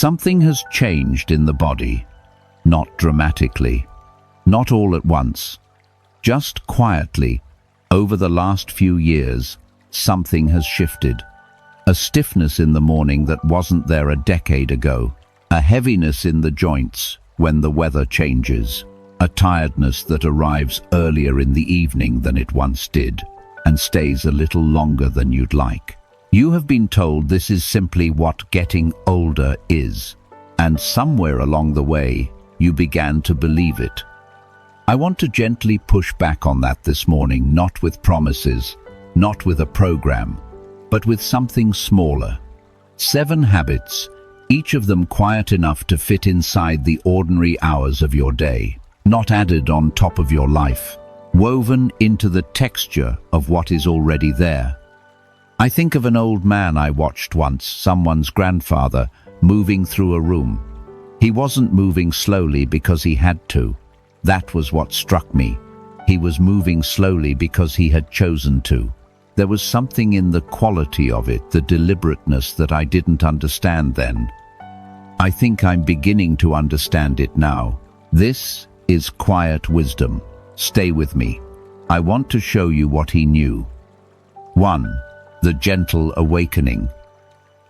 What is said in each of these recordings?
Something has changed in the body, not dramatically, not all at once, just quietly. Over the last few years, something has shifted. A stiffness in the morning that wasn't there a decade ago, a heaviness in the joints when the weather changes, a tiredness that arrives earlier in the evening than it once did and stays a little longer than you'd like. You have been told this is simply what getting older is, and somewhere along the way, you began to believe it. I want to gently push back on that this morning, not with promises, not with a program, but with something smaller. 7 habits, each of them quiet enough to fit inside the ordinary hours of your day, not added on top of your life, woven into the texture of what is already there. I think of an old man I watched once, someone's grandfather, moving through a room. He wasn't moving slowly because he had to. That was what struck me. He was moving slowly because he had chosen to. There was something in the quality of it, the deliberateness that I didn't understand then. I think I'm beginning to understand it now. This is quiet wisdom. Stay with me. I want to show you what he knew. 1. The gentle awakening.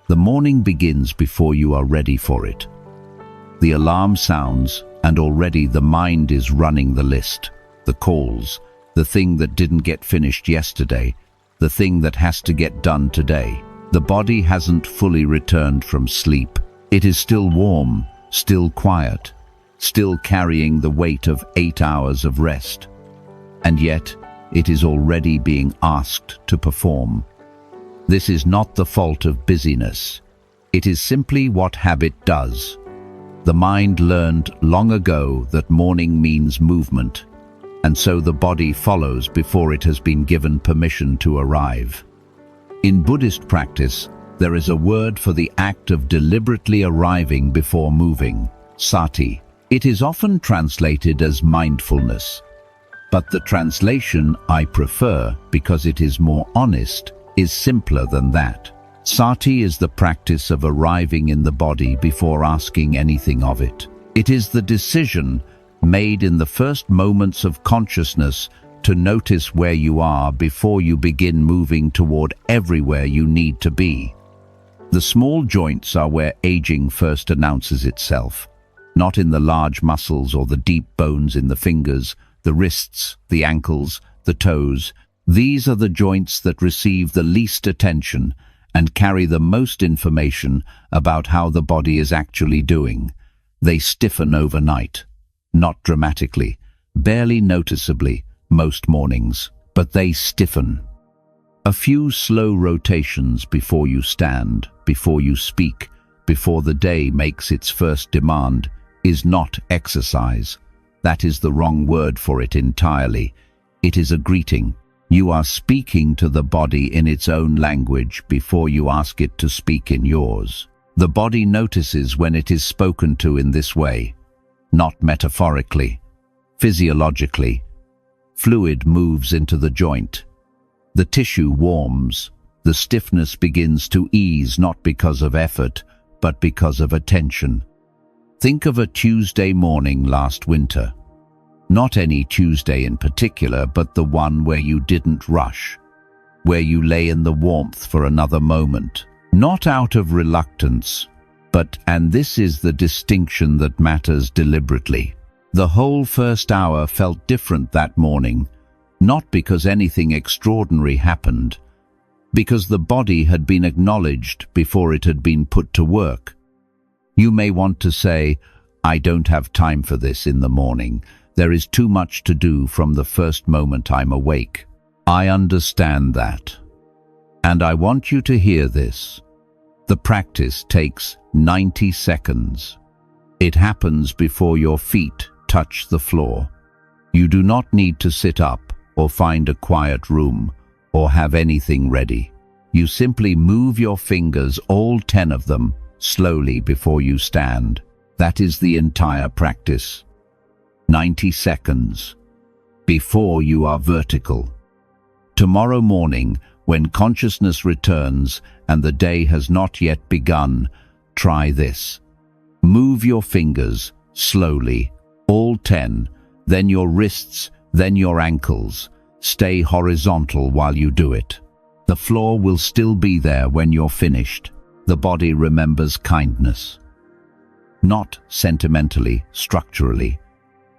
The morning begins before you are ready for it. The alarm sounds, and already the mind is running the list, the calls, the thing that didn't get finished yesterday, the thing that has to get done today. The body hasn't fully returned from sleep. It is still warm, still quiet, still carrying the weight of 8 hours of rest. And yet, it is already being asked to perform. This is not the fault of busyness. It is simply what habit does. The mind learned long ago that morning means movement, and so the body follows before it has been given permission to arrive. In Buddhist practice, there is a word for the act of deliberately arriving before moving, Sati. It is often translated as mindfulness, but the translation I prefer, because it is more honest, is simpler than that. Sati is the practice of arriving in the body before asking anything of it. It is the decision made in the first moments of consciousness to notice where you are before you begin moving toward everywhere you need to be. The small joints are where aging first announces itself, not in the large muscles or the deep bones in the fingers, the wrists, the ankles, the toes. These are the joints that receive the least attention and carry the most information about how the body is actually doing. They stiffen overnight, not dramatically, barely noticeably most mornings, but they stiffen. A few slow rotations before you stand, before you speak, before the day makes its first demand is not exercise. That is the wrong word for it entirely. It is a greeting. You are speaking to the body in its own language before you ask it to speak in yours. The body notices when it is spoken to in this way, not metaphorically, physiologically. Fluid moves into the joint. The tissue warms. The stiffness begins to ease not because of effort, but because of attention. Think of a Tuesday morning last winter. Not any Tuesday in particular, but the one where you didn't rush, where you lay in the warmth for another moment, not out of reluctance, but, and this is the distinction that matters deliberately, the whole first hour felt different that morning, not because anything extraordinary happened, because the body had been acknowledged before it had been put to work. You may want to say, I don't have time for this in the morning. There is too much to do from the first moment I'm awake. I understand that. And I want you to hear this. The practice takes 90 seconds. It happens before your feet touch the floor. You do not need to sit up or find a quiet room or have anything ready. You simply move your fingers, all 10 of them, slowly before you stand. That is the entire practice. 90 seconds. Before you are vertical. Tomorrow morning, when consciousness returns and the day has not yet begun, try this. Move your fingers, slowly, all 10, then your wrists, then your ankles. Stay horizontal while you do it. The floor will still be there when you're finished. The body remembers kindness. Not sentimentally, structurally.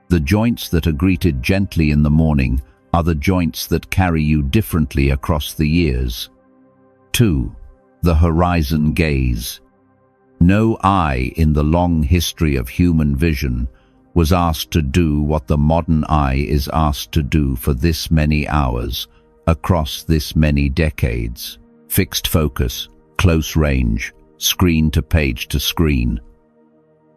The joints that are greeted gently in the morning are the joints that carry you differently across the years. 2. The horizon gaze. No eye in the long history of human vision was asked to do what the modern eye is asked to do for this many hours, across this many decades. Fixed focus, close range, screen to page to screen.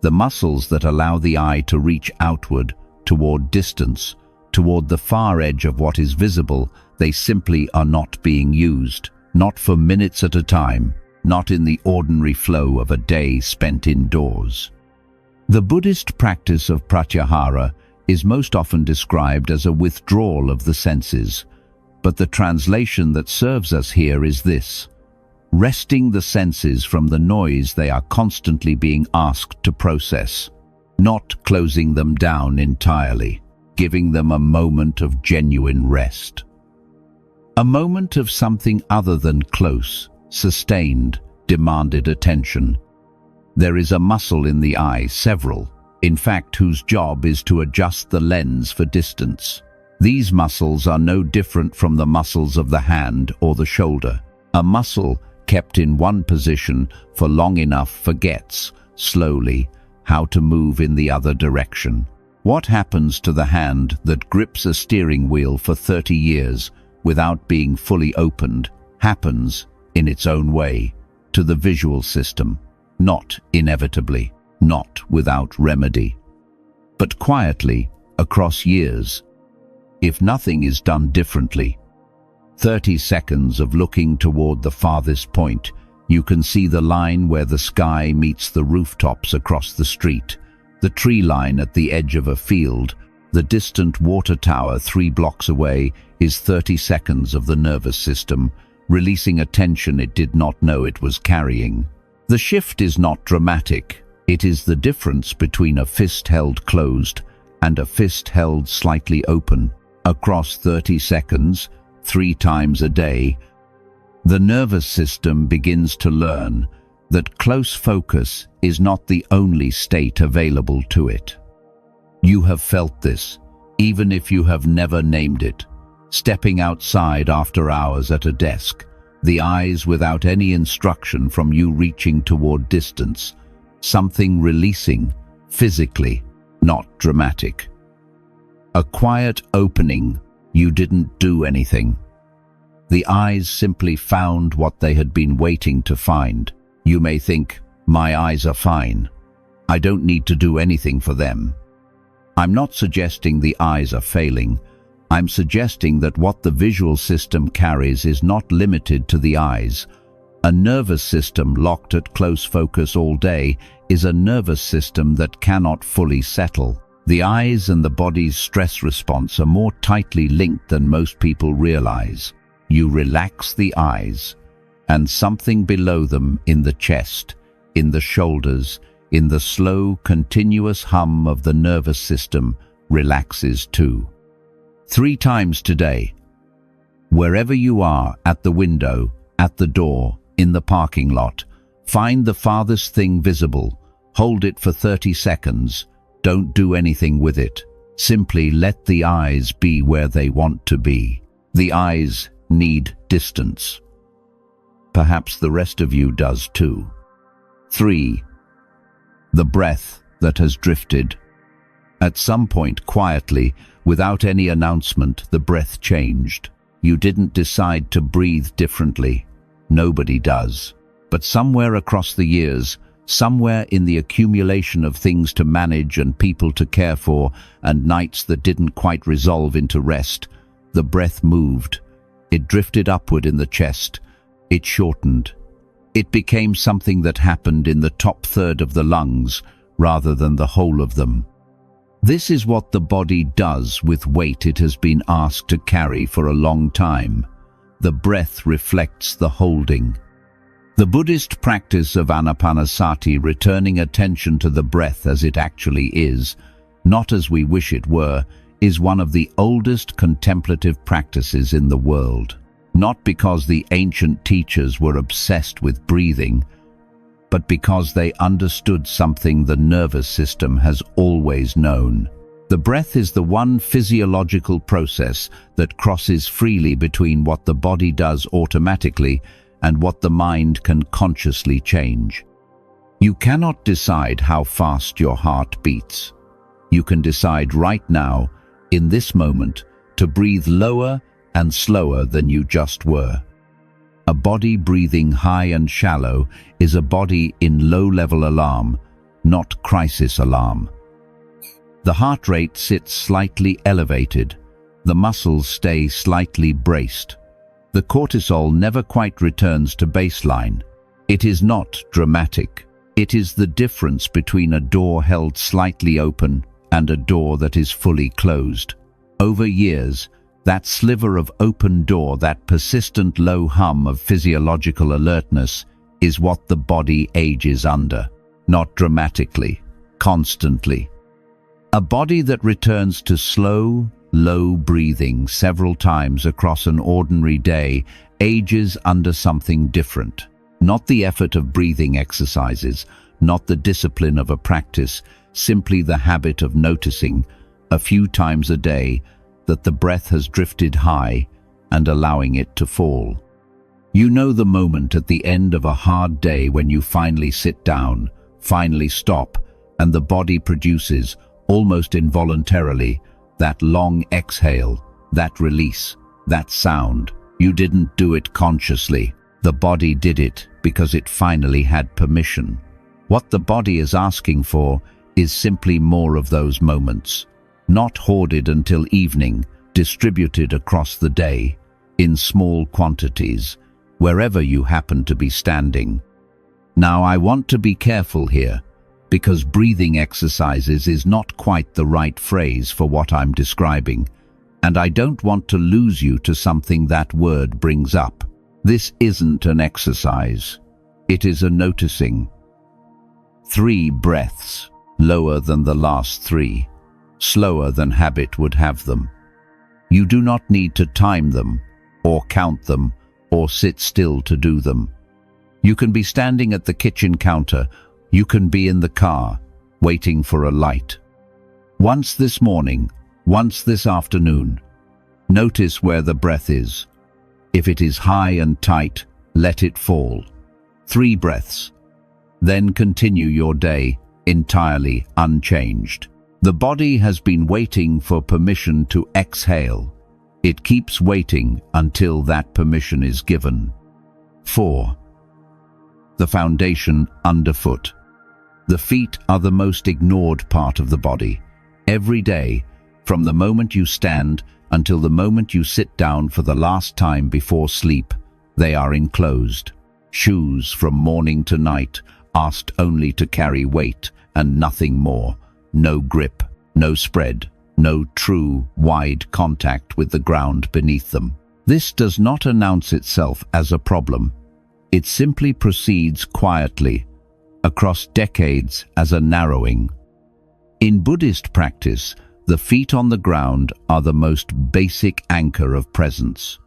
The muscles that allow the eye to reach outward, toward distance, toward the far edge of what is visible, they simply are not being used, not for minutes at a time, not in the ordinary flow of a day spent indoors. The Buddhist practice of Pratyahara is most often described as a withdrawal of the senses, but the translation that serves us here is this: resting the senses from the noise they are constantly being asked to process, not closing them down entirely, giving them a moment of genuine rest. A moment of something other than close, sustained, demanded attention. There is a muscle in the eye, several, in fact, whose job is to adjust the lens for distance. These muscles are no different from the muscles of the hand or the shoulder. A muscle kept in one position for long enough forgets, slowly, how to move in the other direction. What happens to the hand that grips a steering wheel for 30 years without being fully opened happens, in its own way, to the visual system, not inevitably, not without remedy, but quietly, across years, if nothing is done differently. 30 seconds of looking toward the farthest point, you can see the line where the sky meets the rooftops across the street, the tree line at the edge of a field, the distant water tower 3 blocks away is 30 seconds of the nervous system, releasing a tension it did not know it was carrying. The shift is not dramatic. It is the difference between a fist held closed and a fist held slightly open. Across 30 seconds, 3 times a day, the nervous system begins to learn that close focus is not the only state available to it. You have felt this, even if you have never named it. Stepping outside after hours at a desk, the eyes without any instruction from you reaching toward distance, something releasing, physically, not dramatic. A quiet opening, you didn't do anything. The eyes simply found what they had been waiting to find. You may think, my eyes are fine. I don't need to do anything for them. I'm not suggesting the eyes are failing. I'm suggesting that what the visual system carries is not limited to the eyes. A nervous system locked at close focus all day is a nervous system that cannot fully settle. The eyes and the body's stress response are more tightly linked than most people realize. You relax the eyes, and something below them in the chest, in the shoulders, in the slow, continuous hum of the nervous system relaxes too. 3 times today. Wherever you are, at the window, at the door, in the parking lot, find the farthest thing visible, hold it for 30 seconds, don't do anything with it. Simply let the eyes be where they want to be. The eyes need distance. Perhaps the rest of you does too. 3. The breath that has drifted. At some point, quietly, without any announcement, the breath changed. You didn't decide to breathe differently. Nobody does. But somewhere across the years, somewhere in the accumulation of things to manage and people to care for and nights that didn't quite resolve into rest, the breath moved. It drifted upward in the chest. It shortened. It became something that happened in the top third of the lungs rather than the whole of them. This is what the body does with weight it has been asked to carry for a long time. The breath reflects the holding. The Buddhist practice of Anapanasati, returning attention to the breath as it actually is, not as we wish it were, is one of the oldest contemplative practices in the world. Not because the ancient teachers were obsessed with breathing, but because they understood something the nervous system has always known. The breath is the one physiological process that crosses freely between what the body does automatically and what the mind can consciously change. You cannot decide how fast your heart beats. You can decide right now, in this moment, to breathe lower and slower than you just were. A body breathing high and shallow is a body in low-level alarm, not crisis alarm. The heart rate sits slightly elevated. The muscles stay slightly braced. The cortisol never quite returns to baseline. It is not dramatic. It is the difference between a door held slightly open and a door that is fully closed. Over years, that sliver of open door, that persistent low hum of physiological alertness, is what the body ages under. Not dramatically, constantly. A body that returns to slow, low breathing several times across an ordinary day ages under something different. Not the effort of breathing exercises, not the discipline of a practice, simply the habit of noticing, a few times a day, that the breath has drifted high and allowing it to fall. You know the moment at the end of a hard day when you finally sit down, finally stop, and the body produces, almost involuntarily, that long exhale, that release, that sound. You didn't do it consciously. The body did it because it finally had permission. What the body is asking for is simply more of those moments, not hoarded until evening, distributed across the day, in small quantities, wherever you happen to be standing. Now, I want to be careful here, because breathing exercises is not quite the right phrase for what I'm describing, and I don't want to lose you to something that word brings up. This isn't an exercise. It is a noticing. 3 breaths, lower than the last 3, slower than habit would have them. You do not need to time them, or count them, or sit still to do them. You can be standing at the kitchen counter. You can be in the car, waiting for a light. Once this morning, once this afternoon, notice where the breath is. If it is high and tight, let it fall. 3 breaths. Then continue your day entirely unchanged. The body has been waiting for permission to exhale. It keeps waiting until that permission is given. 4. The foundation underfoot. The feet are the most ignored part of the body. Every day, from the moment you stand until the moment you sit down for the last time before sleep, they are enclosed. Shoes from morning to night, asked only to carry weight and nothing more. No grip, no spread, no true, wide contact with the ground beneath them. This does not announce itself as a problem. It simply proceeds quietly, across decades as a narrowing. In Buddhist practice, the feet on the ground are the most basic anchor of presence.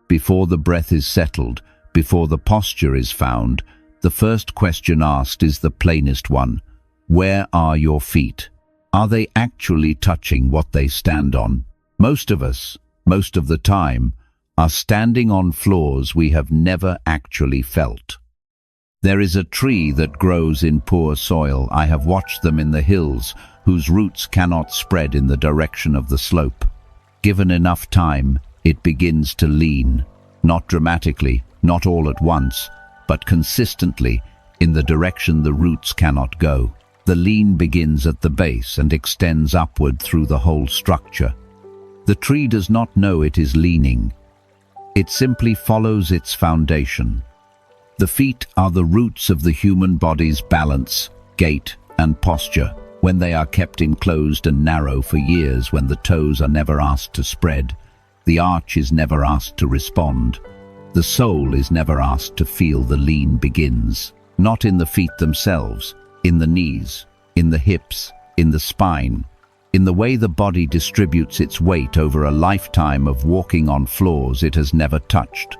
Before the breath is settled, before the posture is found, the first question asked is the plainest one. Where are your feet? Are they actually touching what they stand on? Most of us, most of the time, are standing on floors we have never actually felt. There is a tree that grows in poor soil. I have watched them in the hills, whose roots cannot spread in the direction of the slope. Given enough time, it begins to lean, not dramatically, not all at once, but consistently, in the direction the roots cannot go. The lean begins at the base and extends upward through the whole structure. The tree does not know it is leaning. It simply follows its foundation. The feet are the roots of the human body's balance, gait, and posture. When they are kept enclosed and narrow for years, when the toes are never asked to spread, the arch is never asked to respond, The soul is never asked to feel the lean begins, not in the feet themselves, in the knees, in the hips, in the spine, in the way the body distributes its weight over a lifetime of walking on floors it has never touched.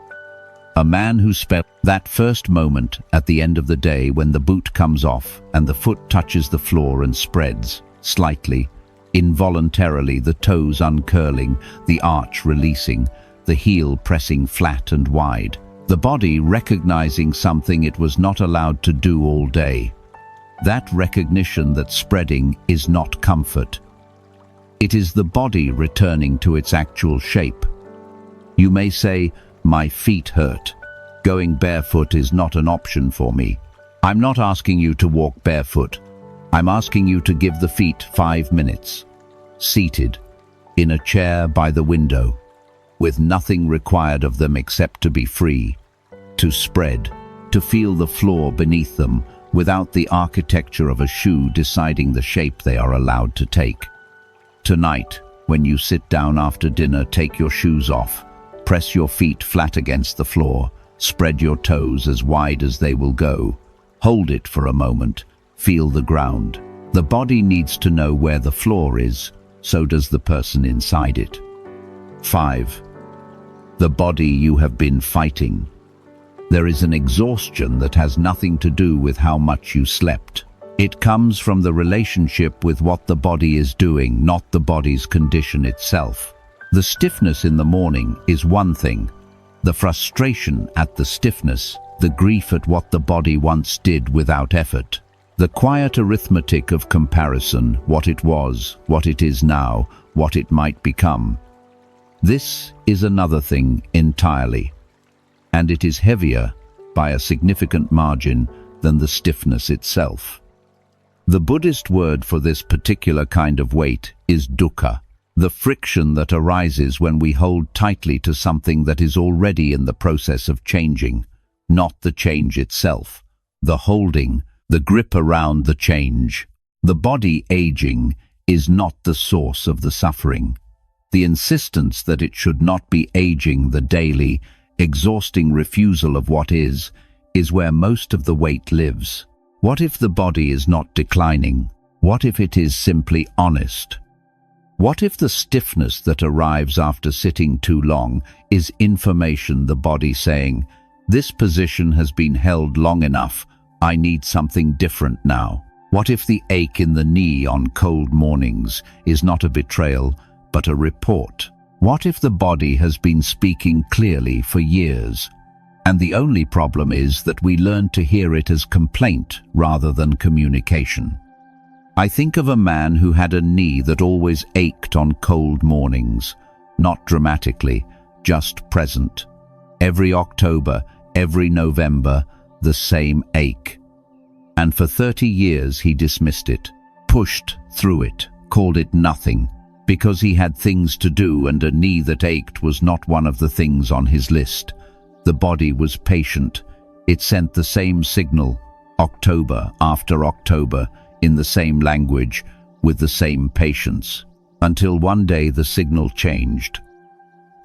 A man who spent that first moment at the end of the day when the boot comes off and the foot touches the floor and spreads, slightly, involuntarily, the toes uncurling, the arch releasing, the heel pressing flat and wide, the body recognizing something it was not allowed to do all day. That recognition that spreading is not comfort. It is the body returning to its actual shape. You may say, "My feet hurt. Going barefoot is not an option for me." I'm not asking you to walk barefoot. I'm asking you to give the feet 5 minutes, seated, in a chair by the window, with nothing required of them except to be free, to spread, to feel the floor beneath them, without the architecture of a shoe deciding the shape they are allowed to take. Tonight, when you sit down after dinner, take your shoes off, press your feet flat against the floor, spread your toes as wide as they will go, hold it for a moment, feel the ground. The body needs to know where the floor is, so does the person inside it. 5. The body you have been fighting. There is an exhaustion that has nothing to do with how much you slept. It comes from the relationship with what the body is doing, not the body's condition itself. The stiffness in the morning is one thing. The frustration at the stiffness, the grief at what the body once did without effort. The quiet arithmetic of comparison, what it was, what it is now, what it might become. This is another thing entirely, and it is heavier by a significant margin than the stiffness itself. The Buddhist word for this particular kind of weight is dukkha, the friction that arises when we hold tightly to something that is already in the process of changing, not the change itself. The holding, the grip around the change. The body aging is not the source of the suffering. The insistence that it should not be aging, the daily, exhausting refusal of what is where most of the weight lives. What if the body is not declining? What if it is simply honest? What if the stiffness that arrives after sitting too long is information, the body saying, "This position has been held long enough, I need something different now"? What if the ache in the knee on cold mornings is not a betrayal, but a report? What if the body has been speaking clearly for years, and the only problem is that we learn to hear it as complaint rather than communication? I think of a man who had a knee that always ached on cold mornings, not dramatically, just present. Every October, every November, the same ache. And for 30 years he dismissed it, pushed through it, called it nothing, because he had things to do, and a knee that ached was not one of the things on his list. The body was patient. It sent the same signal, October after October, in the same language, with the same patience, until one day the signal changed,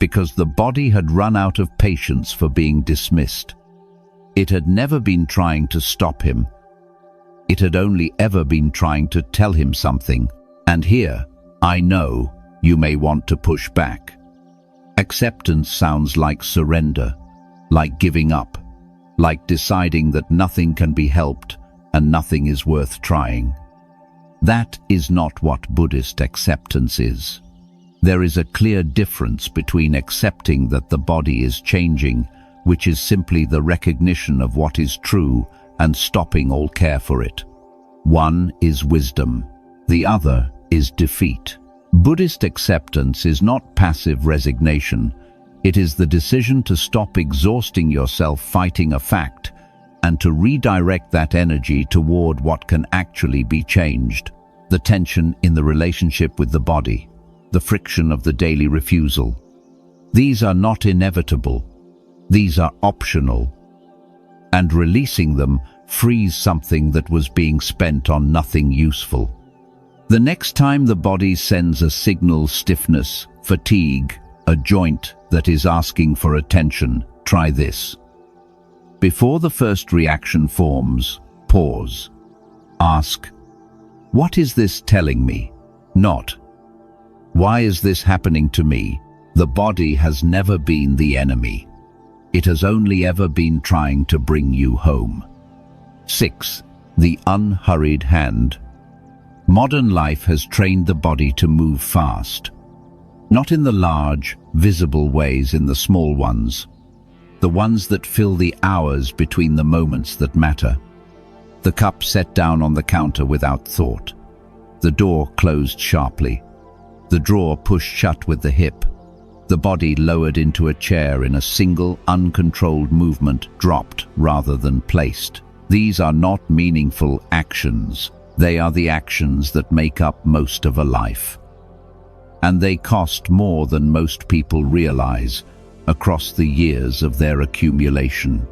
because the body had run out of patience for being dismissed. It had never been trying to stop him. It had only ever been trying to tell him something. And here, I know, you may want to push back. Acceptance sounds like surrender, like giving up, like deciding that nothing can be helped and nothing is worth trying. That is not what Buddhist acceptance is. There is a clear difference between accepting that the body is changing, which is simply the recognition of what is true, and stopping all care for it. One is wisdom, the other is defeat. Buddhist acceptance is not passive resignation. It is the decision to stop exhausting yourself fighting a fact and to redirect that energy toward what can actually be changed. The tension in the relationship with the body, the friction of the daily refusal. These are not inevitable. These are optional. And releasing them frees something that was being spent on nothing useful. The next time the body sends a signal, stiffness, fatigue, a joint that is asking for attention, Try this. Before the first reaction forms, pause. Ask, what is this telling me? Not, why is this happening to me? The body has never been the enemy. It has only ever been trying to bring you home. 6. The unhurried hand. Modern life has trained the body to move fast. Not in the large, visible ways, in the small ones. The ones that fill the hours between the moments that matter. The cup set down on the counter without thought. The door closed sharply. The drawer pushed shut with the hip. The body lowered into a chair in a single, uncontrolled movement, dropped rather than placed. These are not meaningful actions. They are the actions that make up most of a life. And they cost more than most people realize across the years of their accumulation.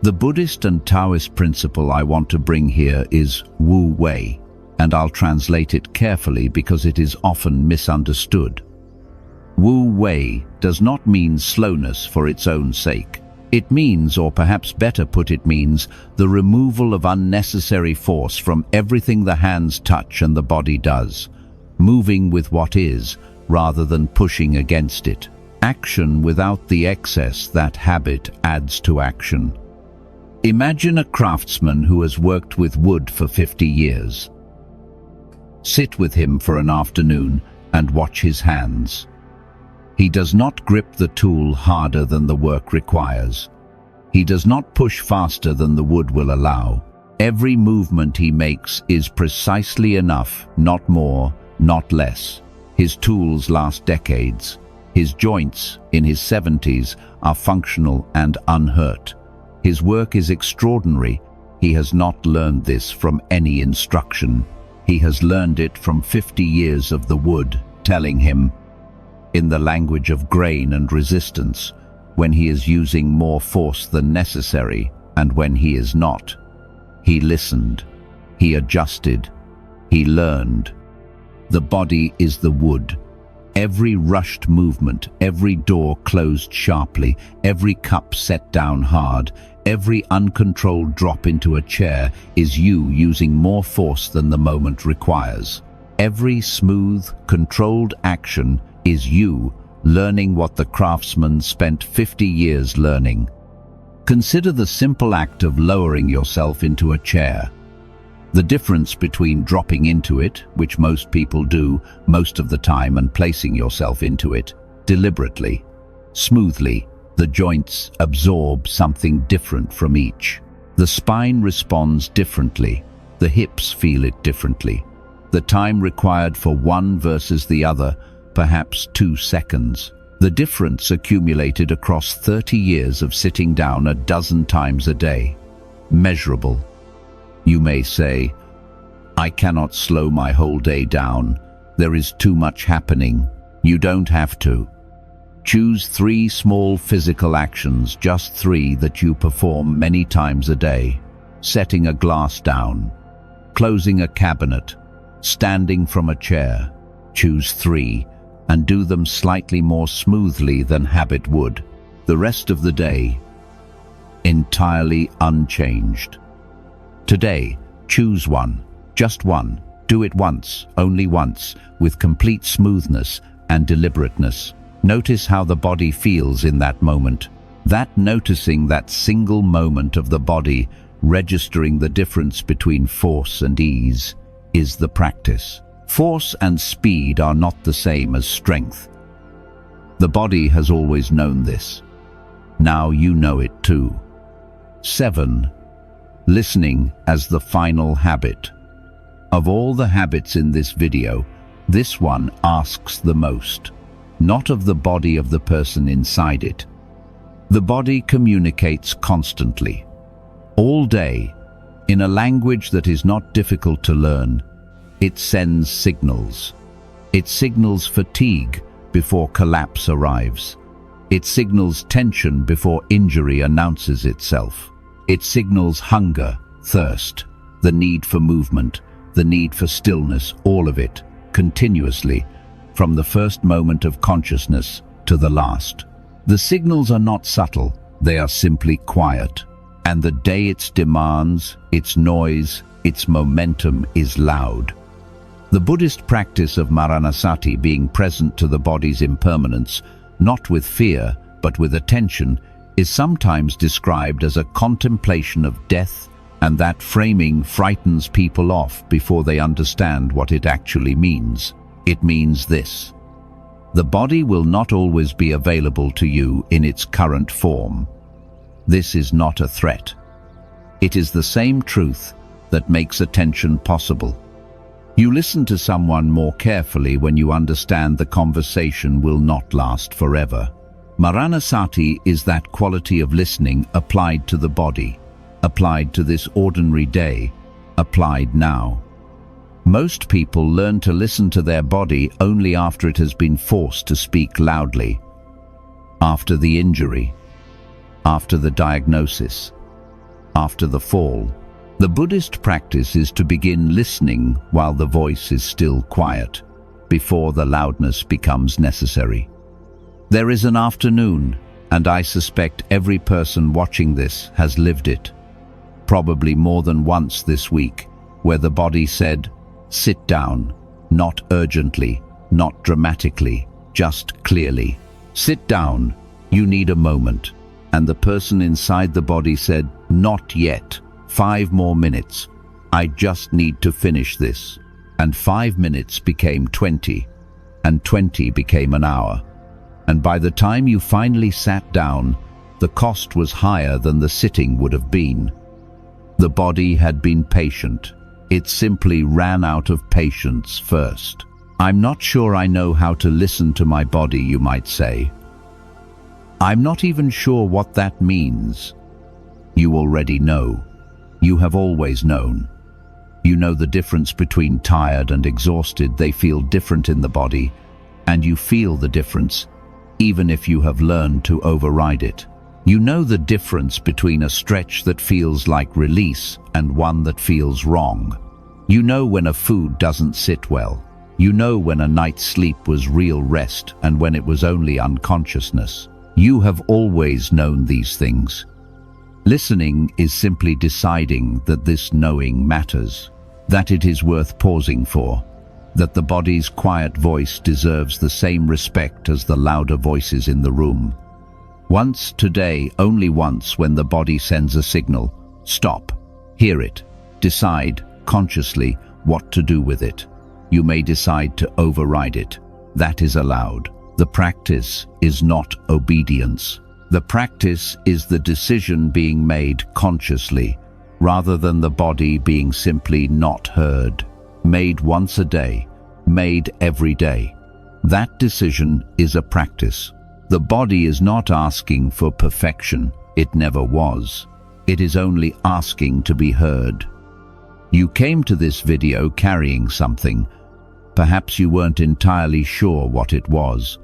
The Buddhist and Taoist principle I want to bring here is Wu Wei, and I'll translate it carefully because it is often misunderstood. Wu Wei does not mean slowness for its own sake. It means, or perhaps better put, it means the removal of unnecessary force from everything the hands touch and the body does, moving with what is rather than pushing against it. Action without the excess that habit adds to action. Imagine a craftsman who has worked with wood for 50 years. Sit with him for an afternoon and watch his hands. He does not grip the tool harder than the work requires. He does not push faster than the wood will allow. Every movement he makes is precisely enough, not more, not less. His tools last decades. His joints, in his 70s, are functional and unhurt. His work is extraordinary. He has not learned this from any instruction. He has learned it from 50 years of the wood telling him, in the language of grain and resistance, when he is using more force than necessary and when he is not. He listened. He adjusted. He learned. The body is the wood. Every rushed movement, every door closed sharply, every cup set down hard, every uncontrolled drop into a chair is you using more force than the moment requires. Every smooth, controlled action is you learning what the craftsman spent 50 years learning. Consider the simple act of lowering yourself into a chair. The difference between dropping into it, which most people do most of the time, and placing yourself into it deliberately, smoothly. The joints absorb something different from each. The spine responds differently. The hips feel it differently. The time required for one versus the other, perhaps 2 seconds. The difference accumulated across 30 years of sitting down a dozen times a day. Measurable. You may say, I cannot slow my whole day down. There is too much happening. You don't have to. Choose 3 small physical actions, just 3 that you perform many times a day. Setting a glass down, closing a cabinet, standing from a chair. Choose 3 and do them slightly more smoothly than habit would. The rest of the day, entirely unchanged. Today, choose one, just one. Do it once, only once, with complete smoothness and deliberateness. Notice how the body feels in that moment. That noticing that single moment of the body, registering the difference between force and ease, is the practice. Force and speed are not the same as strength. The body has always known this. Now you know it too. 7. Listening as the final habit. Of all the habits in this video, this one asks the most, not of the body of the person inside it. The body communicates constantly, all day, in a language that is not difficult to learn. It sends signals. It signals fatigue before collapse arrives. It signals tension before injury announces itself. It signals hunger, thirst, the need for movement, the need for stillness, all of it, continuously, from the first moment of consciousness to the last. The signals are not subtle, They are simply quiet. And the day its demands, its noise, its momentum is loud. The Buddhist practice of Maranasati, being present to the body's impermanence, not with fear, but with attention, is sometimes described as a contemplation of death, and that framing frightens people off before they understand what it actually means. It means this: the body will not always be available to you in its current form. This is not a threat. It is the same truth that makes attention possible. You listen to someone more carefully when you understand the conversation will not last forever. Maranasati is that quality of listening applied to the body, applied to this ordinary day, applied now. Most people learn to listen to their body only after it has been forced to speak loudly, after the injury, after the diagnosis, after the fall. The Buddhist practice is to begin listening while the voice is still quiet, before the loudness becomes necessary. There is an afternoon, and I suspect every person watching this has lived it, probably more than once this week, where the body said, "Sit down," not urgently, not dramatically, just clearly. "Sit down, you need a moment." And the person inside the body said, "Not yet. 5 more minutes. I just need to finish this." And 5 minutes became 20, and 20 became an hour. And by the time you finally sat down, the cost was higher than the sitting would have been. The body had been patient. It simply ran out of patience first. I'm not sure I know how to listen to my body, you might say. I'm not even sure what that means. You already know. You have always known. You know the difference between tired and exhausted. They feel different in the body, and you feel the difference, even if you have learned to override it. You know the difference between a stretch that feels like release and one that feels wrong. You know when a food doesn't sit well. You know when a night's sleep was real rest and when it was only unconsciousness. You have always known these things. Listening is simply deciding that this knowing matters, that it is worth pausing for, that the body's quiet voice deserves the same respect as the louder voices in the room. Once today, only once, when the body sends a signal, stop, hear it, decide consciously what to do with it. You may decide to override it. That is allowed. The practice is not obedience. The practice is the decision being made consciously, rather than the body being simply not heard. Made once a day, made every day. That decision is a practice. The body is not asking for perfection. It never was. It is only asking to be heard. You came to this video carrying something. Perhaps you weren't entirely sure what it was.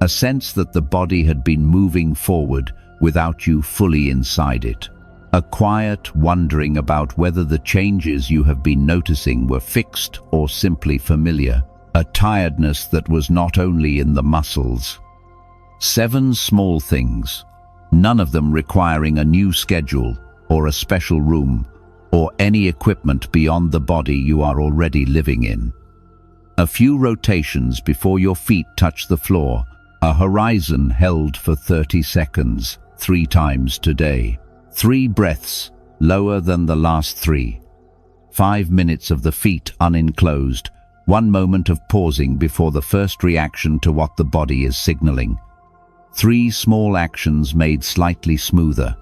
A sense that the body had been moving forward without you fully inside it. A quiet wondering about whether the changes you have been noticing were fixed or simply familiar. A tiredness that was not only in the muscles. 7 small things, none of them requiring a new schedule or a special room or any equipment beyond the body you are already living in. A few rotations before your feet touch the floor, a horizon held for 30 seconds, 3 times today. 3 breaths, lower than the last 3. 5 minutes of the feet unenclosed, 1 moment of pausing before the first reaction to what the body is signaling. 3 small actions made slightly smoother.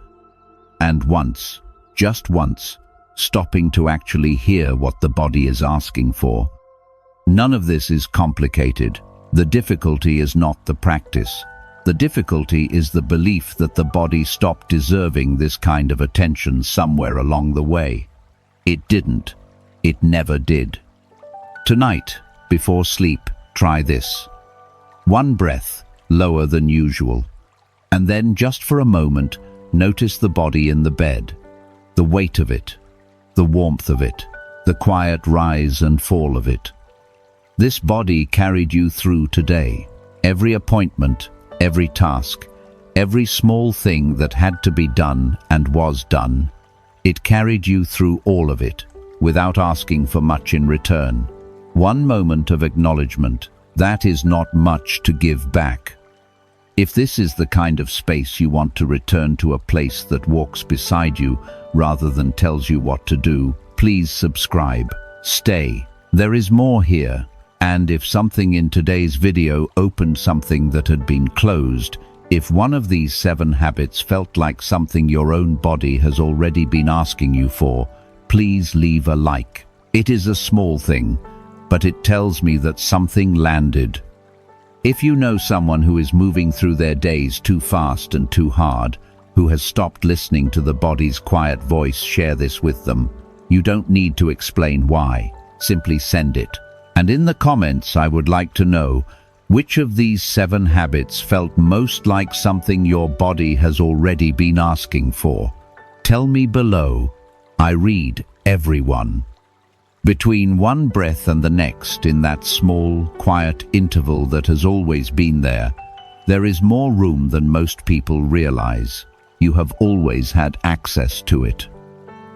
And once, just once, stopping to actually hear what the body is asking for. None of this is complicated. The difficulty is not the practice. The difficulty is the belief that the body stopped deserving this kind of attention somewhere along the way. It didn't. It never did. Tonight, before sleep, try this. 1 breath, lower than usual. And then, just for a moment, notice the body in the bed. The weight of it. The warmth of it. The quiet rise and fall of it. This body carried you through today. Every appointment, every task, Every small thing that had to be done and was done, it carried you through all of it, without asking for much in return. One moment of acknowledgement, that is not much to give back. If this is the kind of space you want to return to, a place that walks beside you rather than tells you what to do, please subscribe. Stay. There is more here. And if something in today's video opened something that had been closed, if one of these 7 habits felt like something your own body has already been asking you for, please leave a like. It is a small thing, but it tells me that something landed. If you know someone who is moving through their days too fast and too hard, who has stopped listening to the body's quiet voice, share this with them. You don't need to explain why. Simply send it. And in the comments, I would like to know, which of these 7 habits felt most like something your body has already been asking for? Tell me below. I read everyone. Between one breath and the next, in that small, quiet interval that has always been there is more room than most people realize. You have always had access to it.